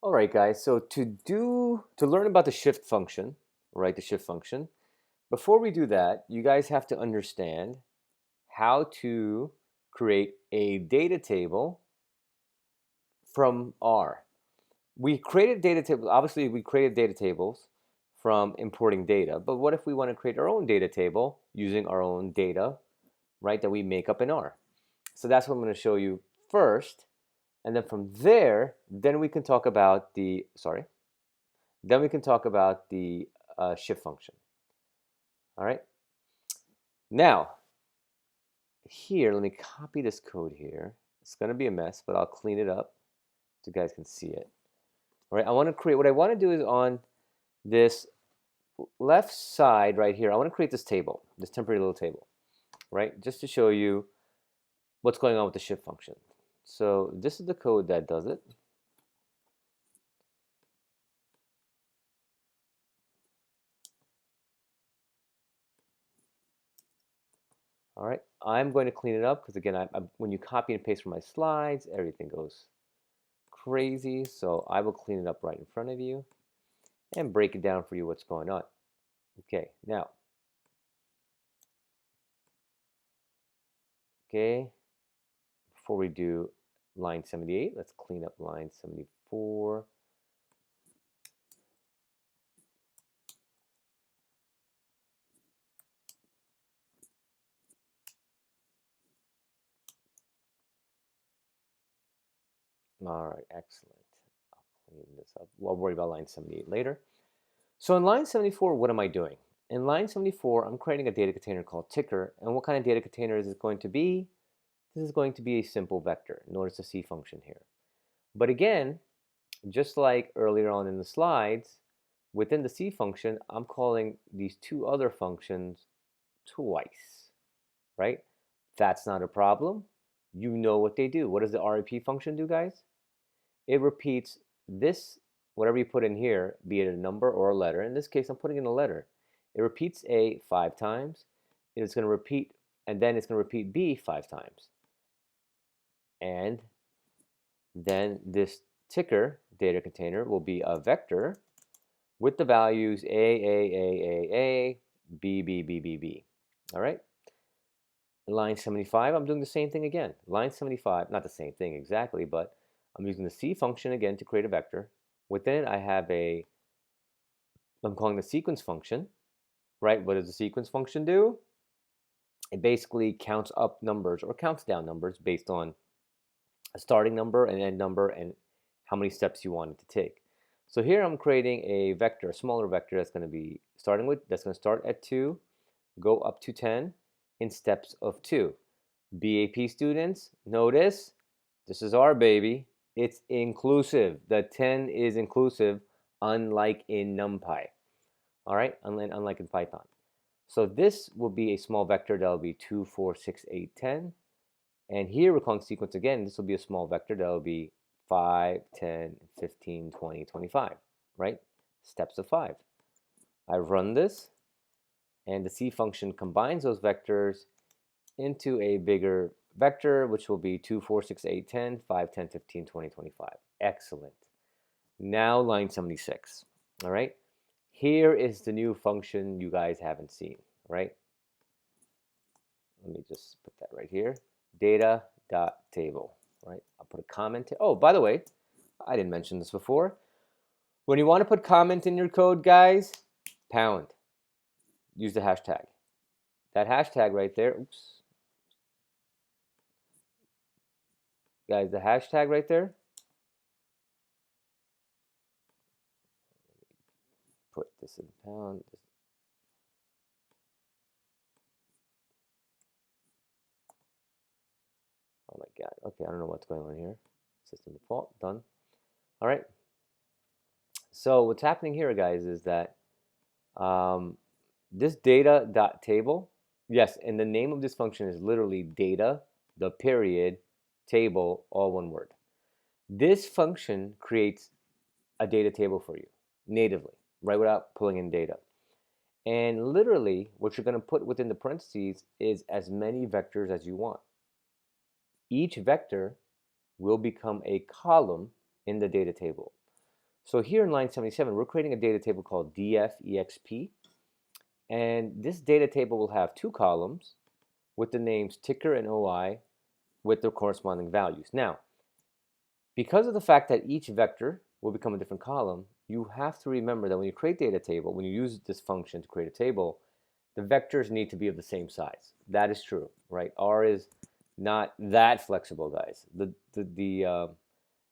All right, guys. So to learn about the shift function, right? The shift function. Before we do that, you guys have to understand how to create a data table from R. We created data tables. Obviously, we created data tables from importing data. But what if we want to create our own data table using our own data, right? That we make up in R. So that's what I'm going to show you first, and then from there, then we can talk about the Then we can talk about the shift function. All right. Now, here, let me copy this code here. It's going to be a mess, but I'll clean it up so you guys can see it. All right. I want to create, what I want to do is on this left side right here, I want to create this table, this temporary little table, right? Just to show you what's going on with the shift function. So this is the code that does it. All right, I'm going to clean it up because again, when you copy and paste from my slides, everything goes crazy. So I will clean it up right in front of you and break it down for you what's going on. Okay, now, okay, before we do line 78, let's clean up line 74. All right, excellent. I'll clean this up. We'll worry about line 78 later. So in line 74, what am I doing? In line 74, I'm creating a data container called ticker. And what kind of data container is it going to be? This is going to be a simple vector. Notice the C function here. But again, just like earlier on in the slides, within the C function, I'm calling these two other functions twice, right? That's not a problem. You know what they do. What does the REP function do, guys? It repeats this, whatever you put in here, be it a number or a letter. In this case, I'm putting in a letter. It repeats A 5 times. It's going to repeat, and then it's going to repeat B 5 times. And then this ticker data container will be a vector with the values A, B, B, B, B, B. All right? Line 75, I'm doing the same thing again. Line 75, not the same thing exactly, but I'm using the C function again to create a vector. Within it, I have I'm calling the sequence function, right? What does the sequence function do? It basically counts up numbers or counts down numbers based on a starting number, an end number, and how many steps you want it to take. So here I'm creating a vector, a smaller vector that's going to be that's going to start at 2, go up to 10 in steps of 2. BAP students, notice this is our baby. It's inclusive. The 10 is inclusive, unlike in NumPy. All right, unlike in Python. So this will be a small vector that will be 2, 4, 6, 8, 10. And here we're calling sequence again. This will be a small vector that will be 5, 10, 15, 20, 25, right? Steps of 5. I run this, and the C function combines those vectors into a bigger vector, which will be 2, 4, 6, 8, 10, 5, 10, 15, 20, 25. Excellent. Now line 76, all right? Here is the new function you guys haven't seen, right? Let me just put that right here. Data.table, right? I'll put a comment. Oh, by the way, I didn't mention this before. When you want to put comment in your code, guys, pound. Use the hashtag. That hashtag right there, oops. Guys, the hashtag right there, put this in pound. Oh my God. Okay, I don't know what's going on here. System default, done. All right. So what's happening here, guys, is that this data.table, yes, and the name of this function is literally data, the period, table, all one word. This function creates a data table for you natively, right, without pulling in data. And literally, what you're going to put within the parentheses is as many vectors as you want. Each vector will become a column in the data table. So here in line 77, we're creating a data table called df.exp. And this data table will have two columns with the names ticker and OI with their corresponding values. Now, because of the fact that each vector will become a different column, you have to remember that when you create data table, when you use this function to create a table, the vectors need to be of the same size. That is true, right? R is not that flexible, guys.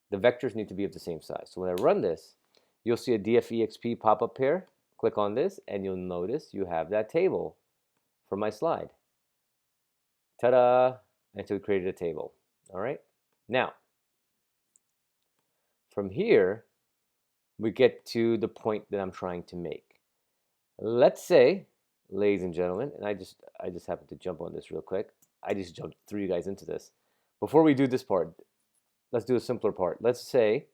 The vectors need to be of the same size. So when I run this, you'll see a df.exp pop up here. Click on this, and you'll notice you have that table for my slide. Ta-da! And so we created a table. All right. Now, from here, we get to the point that I'm trying to make. Let's say, ladies and gentlemen, and I just happened to jump on this real quick. I just threw you guys into this. Before we do this part, let's do a simpler part. Let's say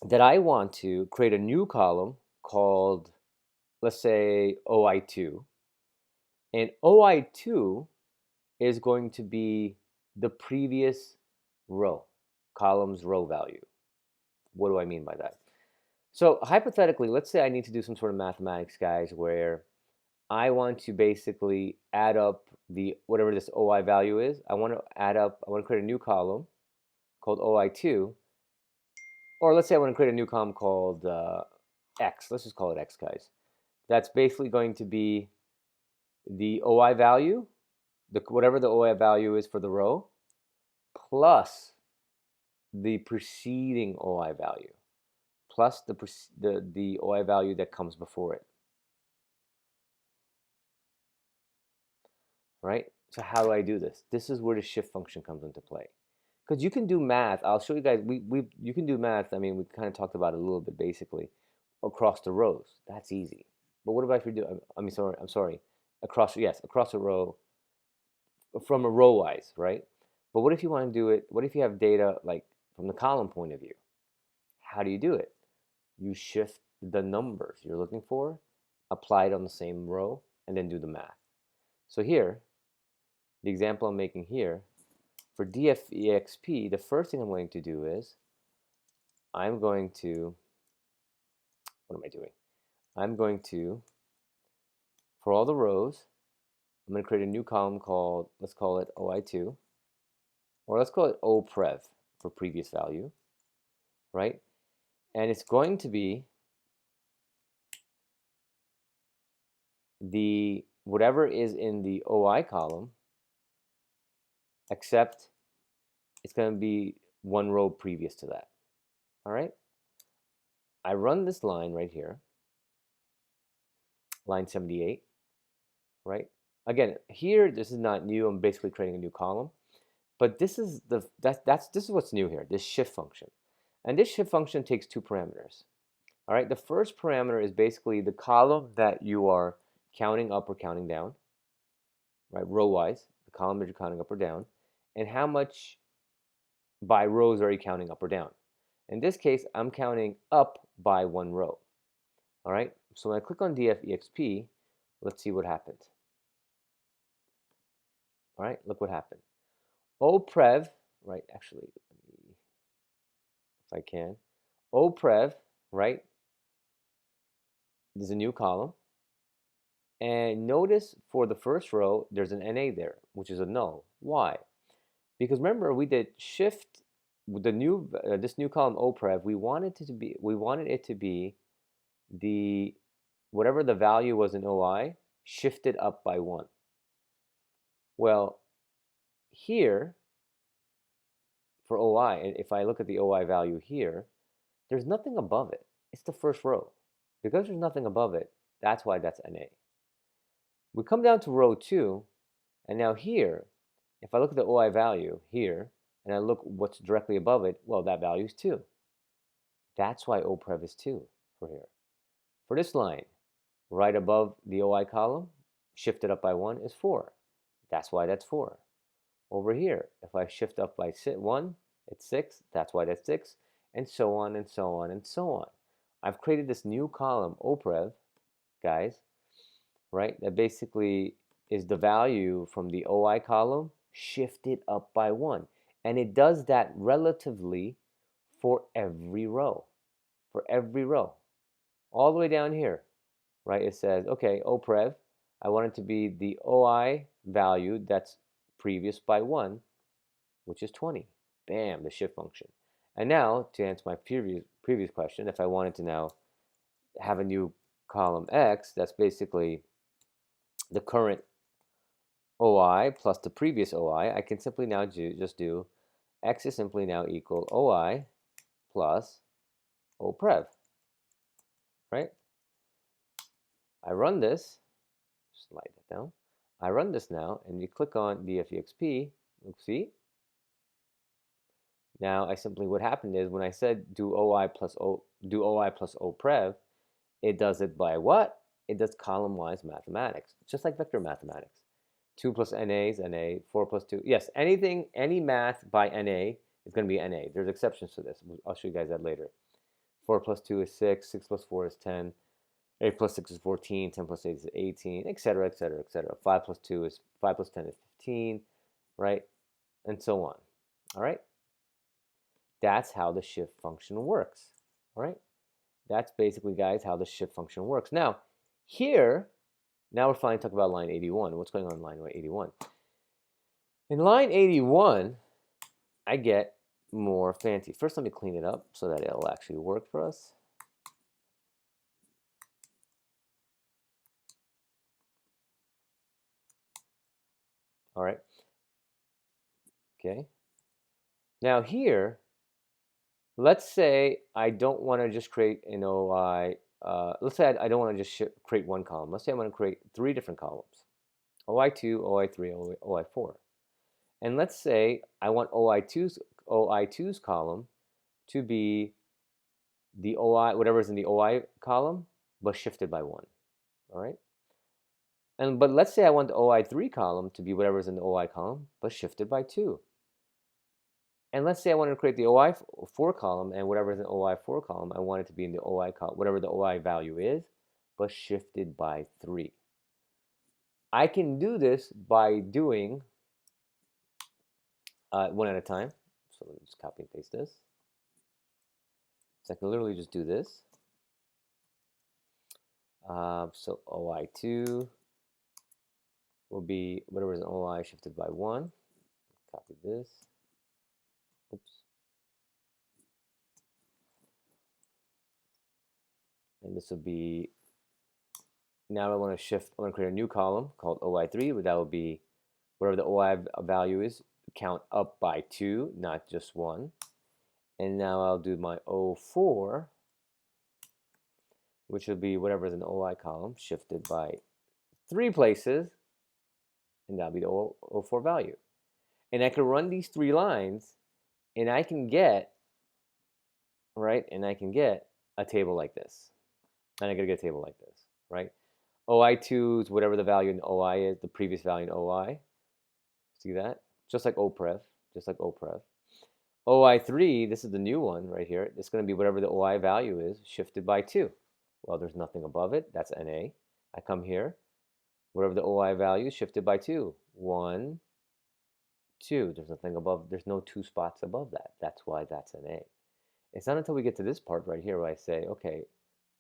that I want to create a new column called, let's say, OI2. And OI2 is going to be the previous row, column's row value. What do I mean by that? So hypothetically, let's say I need to do some sort of mathematics, guys, where I want to basically add up the whatever this OI value is. I want to create a new column called OI2. Or let's say I want to create a new column called X. Let's just call it X, guys. That's basically going to be the OI value, whatever the OI value is for the row, plus the preceding OI value, plus the OI value that comes before it. Right? So how do I do this? This is where the shift function comes into play. Because you can do math. I'll show you guys. You can do math. I mean, we kind of talked about it a little bit basically across the rows. That's easy. But what about if we do? I'm sorry. Across a row from a row wise, right? But what if you want to do it? What if you have data like from the column point of view? How do you do it? You shift the numbers you're looking for, apply it on the same row, and then do the math. So here, the example I'm making here, for df.exp, the first thing I'm going to do is I'm going to, what am I doing? I'm going to, for all the rows, I'm going to create a new column called, let's call it OI2, or let's call it OPREV for previous value, right? And it's going to be the whatever is in the OI column, except it's going to be one row previous to that. All right? I run this line right here, line 78, right? Again, here this is not new. I'm basically creating a new column, but this is this is what's new here. This shift function, and this shift function takes two parameters. All right. The first parameter is basically the column that you are counting up or counting down, right? Row wise, the column that you're counting up or down, and how much by rows are you counting up or down? In this case, I'm counting up by one row. All right, so when I click on df.exp, let's see what happens. All right, look what happened. OPREV, right, actually, if I can, OPREV, right, there's a new column. And notice for the first row, there's an NA there, which is a null. Why? Because remember, we did shift with the new this new column OPREV. We wanted it to be the whatever the value was in OI shifted up by one. Well, here for OI, if I look at the OI value here, there's nothing above it. It's the first row. Because there's nothing above it, that's why that's NA. We come down to row 2, and now here, if I look at the OI value here, and I look what's directly above it, well, that value is 2. That's why OPREV is 2 for here. For this line, right above the OI column, shifted up by 1 is 4. That's why that's 4. Over here, if I shift up by 1, it's 6. That's why that's 6. And so on and so on and so on. I've created this new column, OPREV, guys, right? That basically is the value from the OI column shifted up by 1. And it does that relatively for every row. For every row. All the way down here, right? It says, okay, oprev, I want it to be the OI value that's previous by 1, which is 20. Bam, the shift function. And now, to answer my previous question, if I wanted to now have a new column X, that's basically the current OI plus the previous OI, I can simply now just do X is simply now equal OI plus oprev, right? I run this, slide that down. I run this now, and you click on dfexp, see? Now I simply, what happened is when I said do OI plus oprev, it does it by what? It does column-wise mathematics, just like vector mathematics. 2 plus NA is NA, 4 plus 2. Yes, any math by NA is going to be NA. There's exceptions to this. I'll show you guys that later. 4 plus 2 is 6, 6 plus 4 is 10, 8 plus 6 is 14, 10 plus 8 is 18, etc., etc., etc. 5 plus 10 is 15, right? And so on. All right? That's how the shift function works. All right? That's basically, guys, how the shift function works. Now, here, now we're finally talking about line 81. What's going on in line 81? In line 81, I get more fancy. First, let me clean it up so that it'll actually work for us. All right. Okay. Now here, let's say I don't want to just create an OI. Let's say I don't want to just create one column. Let's say I want to create 3 different columns. OI2, OI3, OI4. And let's say I want OI2's column to be the OI, whatever's in the OI column, but shifted by 1. All right? But let's say I want the OI3 column to be whatever's in the OI column, but shifted by 2. And let's say I want to create the OI4 column, and whatever's in the OI4 column, I want it to be in the OI column, whatever the OI value is, but shifted by 3. I can do this by doing one at a time. So let me just copy and paste this. So I can literally just do this. So OI2 will be whatever is an OI shifted by 1. Copy this. Oops. And this will be, now I want to shift, I want to create a new column called OI3, but that will be whatever the OI value is, count up by 2, not just 1. And now I'll do my O4, which will be whatever is in the OI column, shifted by 3 places, and that'll be the O4 value. And I can run these 3 lines, and I can get, right, and I can get a table like this. And I gotta get a table like this, right? OI2 is whatever the value in OI is, the previous value in OI. See that? Just like oprev, just like oprev. OI3, this is the new one right here. It's going to be whatever the OI value is, shifted by 2. Well, there's nothing above it. That's NA. I come here. Whatever the OI value is, shifted by 2. 1, 2. There's nothing above. There's no 2 spots above that. That's why that's NA. It's not until we get to this part right here where I say, okay,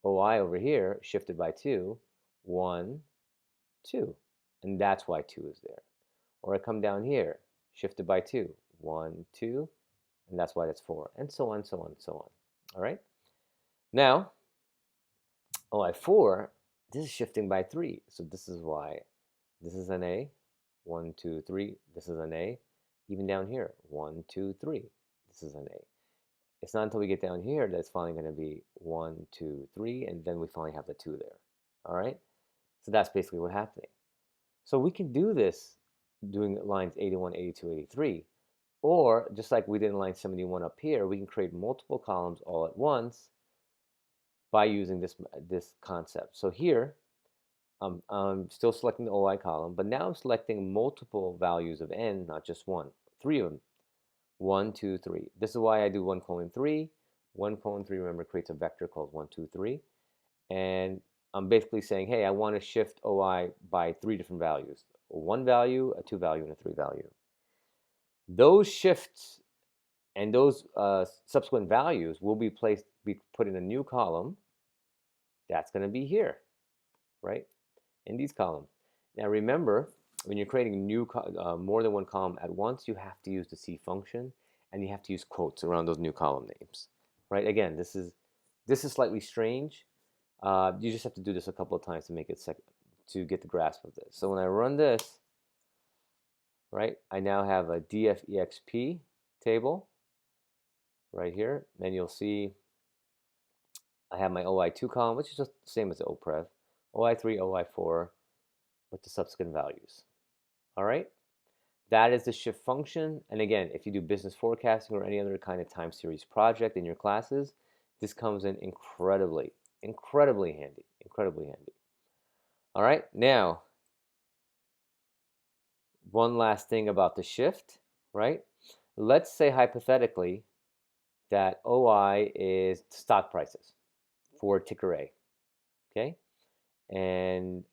OI over here, shifted by 2. 1, 2. And that's why 2 is there. Or I come down here, shifted by 2. 1, 2. And that's why that's 4, and so on, so on, so on. All right? Now, OI4, this is shifting by 3. So this is why this is an A, 1, 2, 3. This is an A. Even down here, 1, 2, 3. This is an A. It's not until we get down here that it's finally going to be 1, 2, 3, and then we finally have the 2 there. All right? So that's basically what's happening. So we can do this doing lines 81, 82, 83. Or, just like we did in line 71 up here, we can create multiple columns all at once by using this concept. So here, I'm still selecting the OI column, but now I'm selecting multiple values of n, not just one. 3 of them. 1, 2, 3. This is why I do 1 colon 3. 1 colon 3, remember, creates a vector called 1, 2, 3. And I'm basically saying, hey, I want to shift OI by 3 different values. A 1 value, a 2 value, and a 3 value. Those shifts And those subsequent values will be put in a new column. That's going to be here, right? In these columns. Now remember, when you're creating more than one column at once, you have to use the C function, and you have to use quotes around those new column names, right? Again, this is slightly strange. You just have to do this a couple of times to make it to get the grasp of this. So when I run this, right, I now have a dfexp table right here, and you'll see I have my OI2 column, which is just the same as the OPREV, OI3, OI4, with the subsequent values. All right, that is the shift function. And again, if you do business forecasting or any other kind of time series project in your classes, this comes in incredibly handy, incredibly handy. All right, now, one last thing about the shift, right? Let's say hypothetically that OI is stock prices for ticker A, okay? And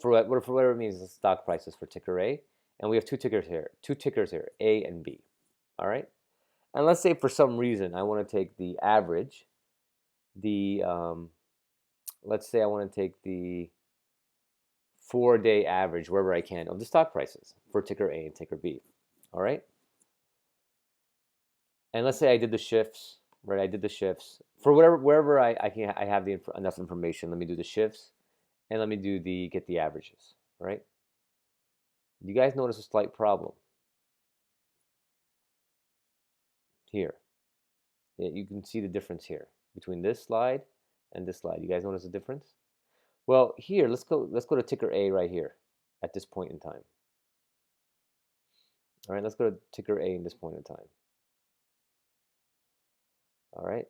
for whatever it means, the stock prices for ticker A, and we have two tickers here, A and B, all right? And let's say for some reason I want to take the average, let's say I want to take the 4-day average wherever I can of the stock prices for ticker A and ticker B, all right? And let's say I did the shifts, right? I did the shifts for wherever I have enough information. Let me do the shifts, and let me do get the averages, right? You guys notice a slight problem here. Yeah, you can see the difference here between this slide and this slide. You guys notice the difference? Well, here let's go to ticker A right here at this point in time. All right, let's go to ticker A in this point in time. All right.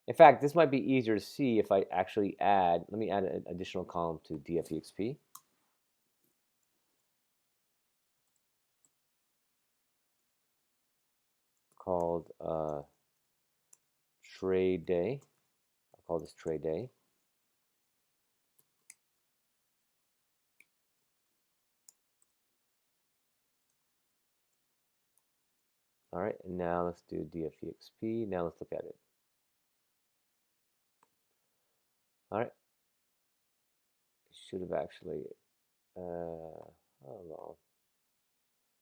In fact, this might be easier to see if I actually let me add an additional column to dfexp called trade day. I'll call this trade day. All right, and now let's do dfexp. Now let's look at it. All right. Should have actually, hold on.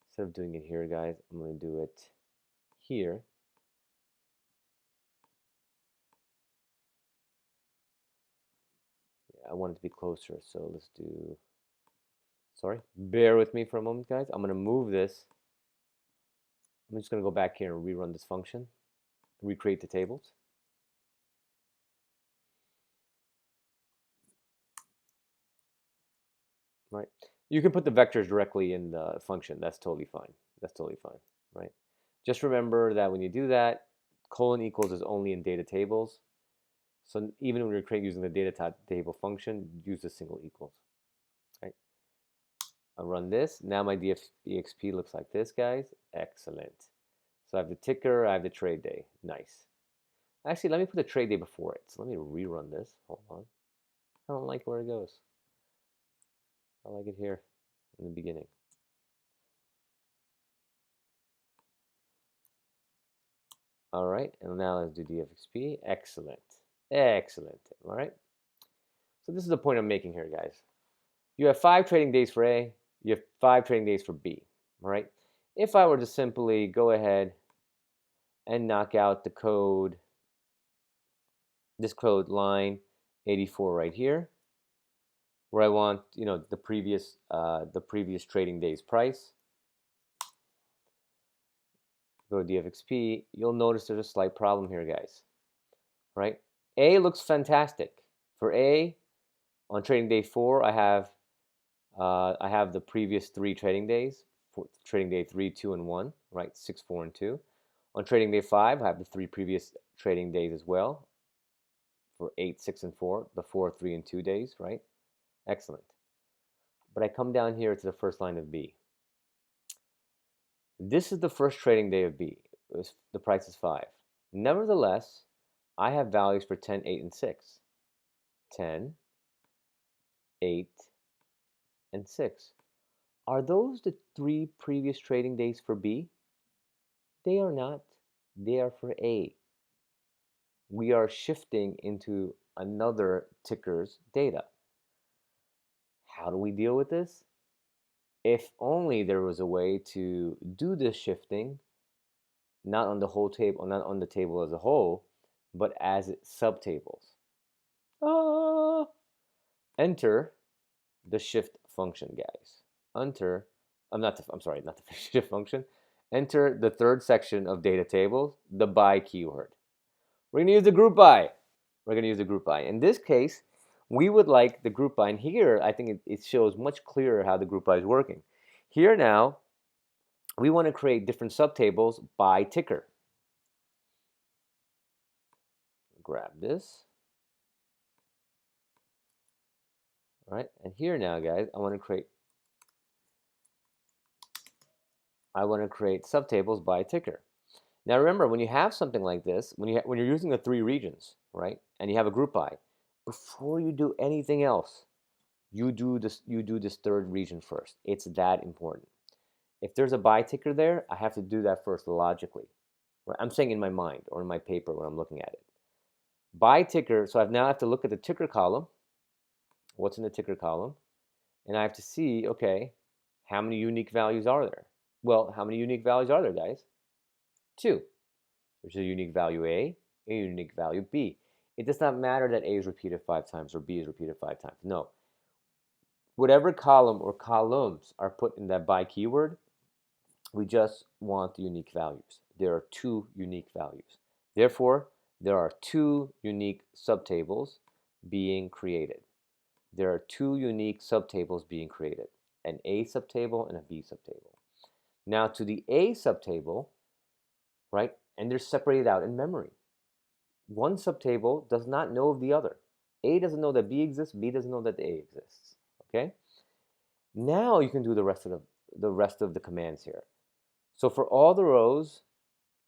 Instead of doing it here, guys, I'm going to do it here. Yeah, I want it to be closer, so let's do, sorry, bear with me for a moment, guys. I'm going to move this. I'm just going to go back here and rerun this function, recreate the tables. Right. You can put the vectors directly in the function. That's totally fine. That's totally fine, right? Just remember that when you do that, colon equals is only in data tables. So even when you're using the data table function, use the single equals, right? I'll run this. Now my dfexp looks like this, guys. Excellent. So I have the ticker, I have the trade day. Nice. Actually, let me put the trade day before it. So let me rerun this. Hold on. I don't like where it goes. I like it here in the beginning. All right, and now let's do dfexp. Excellent. Excellent. All right. So this is the point I'm making here, guys. You have 5 trading days for A. You have 5 trading days for B. All right. If I were to simply go ahead and knock out the code, this code line 84 right here, where I want the previous trading day's price. Go to dfexp. You'll notice there's a slight problem here, guys. Right? A looks fantastic. For A, on trading day 4, I have the previous 3 trading days. For trading day 3, 2, and 1, right? 6, 4, and 2. On trading day 5, I have the 3 previous trading days as well. For 8, 6, and 4, the 4, 3, and 2 days, right? Excellent. But I come down here to the first line of B. This is the first trading day of B. The price is 5. Nevertheless, I have values for 10, 8, and 6. 10, 8, and 6. Are those the 3 previous trading days for B? They are not. They are for A. We are shifting into another ticker's data. How do we deal with this? If only there was a way to do this shifting, not on the whole table, not on the table as a whole, but as subtables. Enter the shift function, guys. Enter, I'm sorry, not the shift function. Enter the third section of data tables, the by keyword. We're going to use the group by. We're going to use the group by. In this case, we would like the group by. And here, I think it shows much clearer how the group by is working. Here now, we want to create different subtables by ticker. Grab this. All right, and here now, guys, I want to create subtables by ticker. Now remember, when you have something like this, when you're using the 3 regions, right, and you have a group by, before you do anything else, you do this third region first. It's that important. If there's a by ticker there, I have to do that first logically. Right? I'm saying in my mind or in my paper when I'm looking at it. By ticker, so I now have to look at the ticker column. What's in the ticker column? And I have to see, okay, how many unique values are there? Well, how many unique values are there, guys? 2. There's a unique value A, a unique value B. It does not matter that A is repeated 5 times or B is repeated 5 times. No. Whatever column or columns are put in that by keyword, we just want the unique values. There are 2 unique values. Therefore, there are 2 unique subtables being created. There are 2 unique subtables being created, an A subtable and a B subtable. Now to the A subtable, right, and they're separated out in memory. One subtable does not know of the other. A doesn't know that B exists, B doesn't know that A exists, okay? Now you can do the rest of the commands here. So for all the rows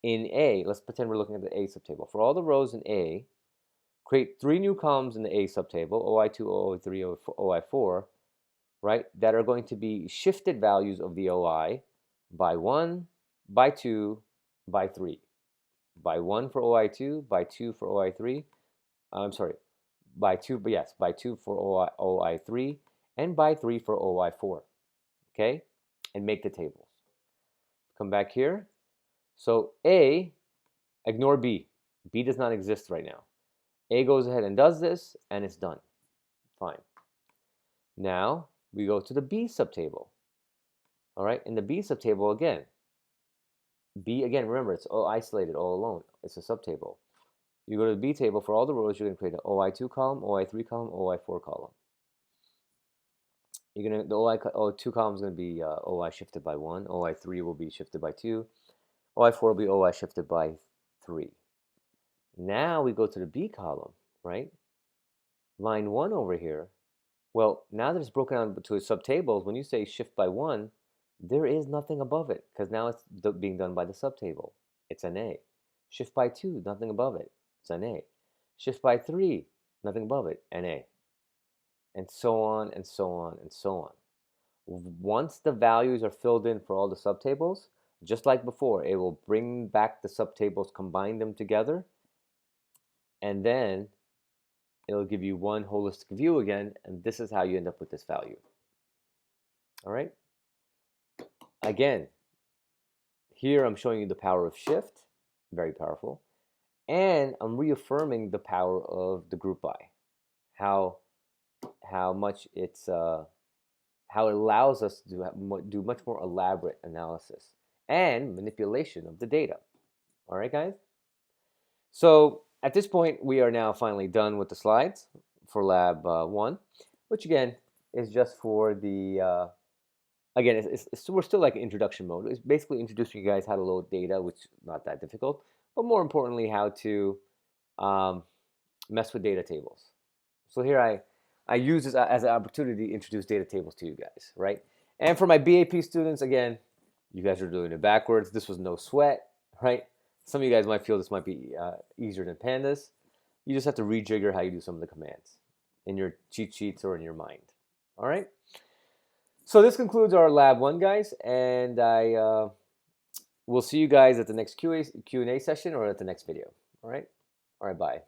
in A, let's pretend we're looking at the A subtable. For all the rows in A, create 3 new columns in the A subtable, OI2, OI3, OI4, right, that are going to be shifted values of the OI by 1, by 2, by 3. By 1 for OI2, by 2 for OI3, I'm sorry, by 2, but yes, by 2 for OI3, and by 3 for OI4, okay? And make the tables. Come back here. So A, ignore B. B does not exist right now. A goes ahead and does this, and it's done. Fine. Now, we go to the B subtable. All right, in the B subtable again, B again, remember, it's all isolated, all alone. It's a subtable. You go to the B table, for all the rows, you're going to create an OI2 column, OI3 column, OI4 column. You're going to, the OI2 column is going to be OI shifted by 1, OI3 will be shifted by 2, OI4 will be OI shifted by 3. Now we go to the B column, right? Line 1 over here. Well, now that it's broken down to subtables, when you say shift by 1, there is nothing above it because now it's being done by the subtable. It's an A. Shift by 2, nothing above it. It's an A. Shift by 3, nothing above it, an A. And so on and so on and so on. Once the values are filled in for all the subtables, just like before, it will bring back the subtables, combine them together, and then it'll give you one holistic view again, and this is how you end up with this value. All right? Again, here I'm showing you the power of shift, very powerful, and I'm reaffirming the power of the group by, how much it's how it allows us to do much more elaborate analysis and manipulation of the data. All right, guys? So at this point, we are now finally done with the slides for Lab 1, which again is just for the, again, we're still like introduction mode. It's basically introducing you guys how to load data, which is not that difficult, but more importantly, how to mess with data tables. So here I use this as an opportunity to introduce data tables to you guys, right? And for my BAP students, again, you guys are doing it backwards. This was no sweat, right? Some of you guys might feel this might be easier than pandas. You just have to rejigger how you do some of the commands in your cheat sheets or in your mind. All right? So this concludes our Lab 1, guys. And we'll see you guys at the next Q&A session or at the next video. All right, bye.